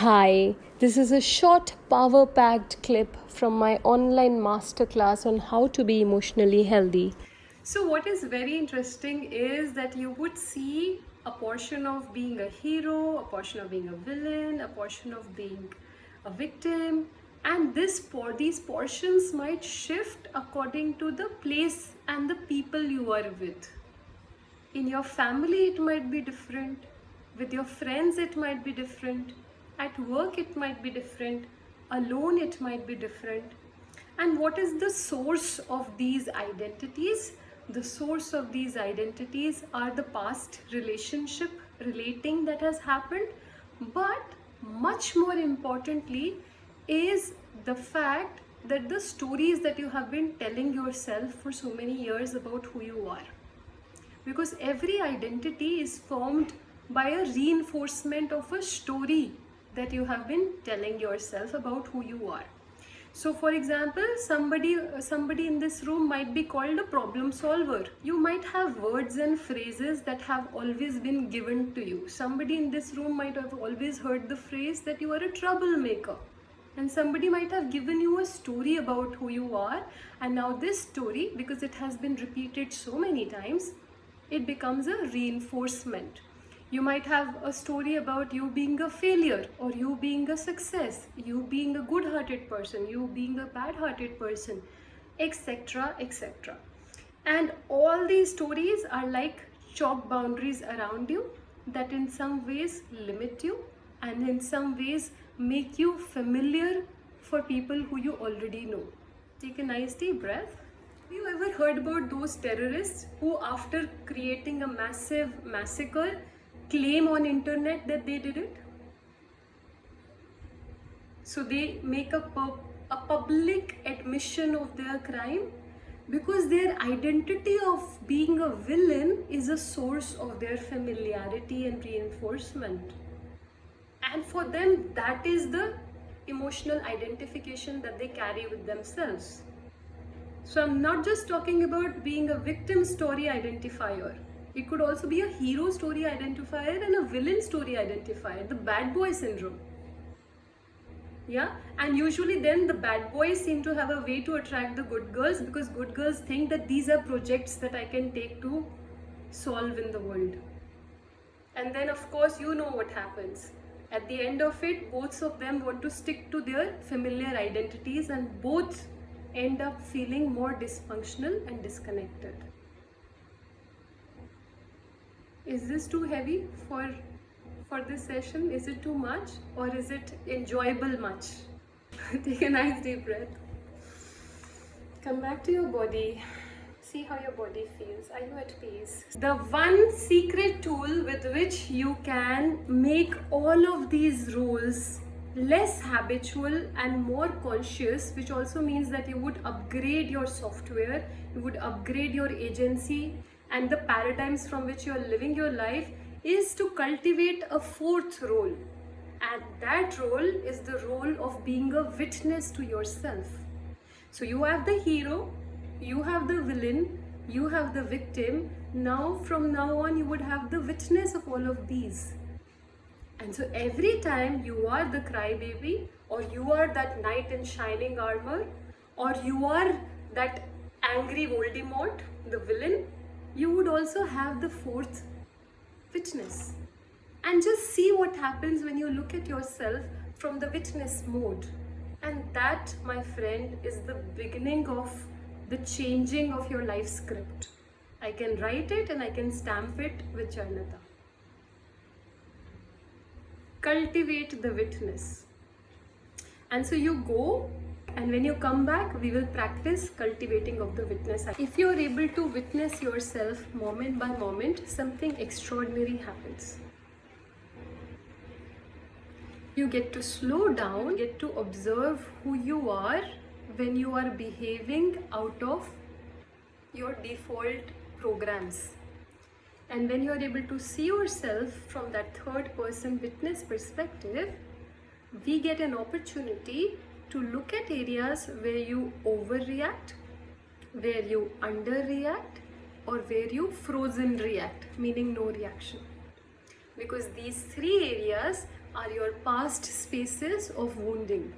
Hi, this is a short power packed clip from my online masterclass on how to be emotionally healthy. So, what is very interesting is that you would see a portion of being a hero, a portion of being a villain, a portion of being a victim, and these portions might shift according to the place and the people you are with. In your family, it might be different. With your friends, it might be different. At work, it might be different. Alone, it might be different. And what is the source of these identities? The source of these identities are the past relating that has happened. But much more importantly is the fact that the stories that you have been telling yourself for so many years about who you are, because every identity is formed by a reinforcement of a story that you have been telling yourself about who you are. So for example, somebody in this room might be called a problem solver. You might have words and phrases that have always been given to you. Somebody in this room might have always heard the phrase that you are a troublemaker. And somebody might have given you a story about who you are, and now this story, because it has been repeated so many times, it becomes a reinforcement. You might have a story about you being a failure, or you being a success, you being a good-hearted person, you being a bad-hearted person, etc., etc. And all these stories are like chalk boundaries around you that in some ways limit you and in some ways make you familiar for people who you already know. Take a nice deep breath. Have you ever heard about those terrorists who, after creating a massive massacre, claim on internet that they did it? So they make a public admission of their crime because their identity of being a villain is a source of their familiarity and reinforcement. And for them, that is the emotional identification that they carry with themselves. So I'm not just talking about being a victim story identifier. It could also be a hero story identifier and a villain story identifier, the bad boy syndrome. Yeah, and usually then the bad boys seem to have a way to attract the good girls, because good girls think that these are projects that I can take to solve in the world. And then of course you know what happens. At the end of it, both of them want to stick to their familiar identities and both end up feeling more dysfunctional and disconnected. Is this too heavy for this session? Is it too much, or is it enjoyable much? Take a nice deep breath. Come back to your body. See how your body feels. Are you at peace? The one secret tool with which you can make all of these roles less habitual and more conscious, which also means that you would upgrade your software, you would upgrade your agency and the paradigms from which you are living your life, is to cultivate a fourth role. And that role is the role of being a witness to yourself. So you have the hero, you have the villain, you have the victim. Now from now on you would have the witness of all of these. And so every time you are the crybaby, or you are that knight in shining armor, or you are that angry Voldemort, the villain, you would also have the fourth witness. And just see what happens when you look at yourself from the witness mode. And that, my friend, is the beginning of the changing of your life script. I can write it and I can stamp it with Janata. Cultivate the witness. And so you go, and when you come back, we will practice cultivating of the witness. If you are able to witness yourself moment by moment, something extraordinary happens. You get to slow down, get to observe who you are when you are behaving out of your default programs. And when you are able to see yourself from that third person witness perspective, we get an opportunity to look at areas where you overreact, where you underreact, or where you frozen react, meaning no reaction. Because these three areas are your past spaces of wounding.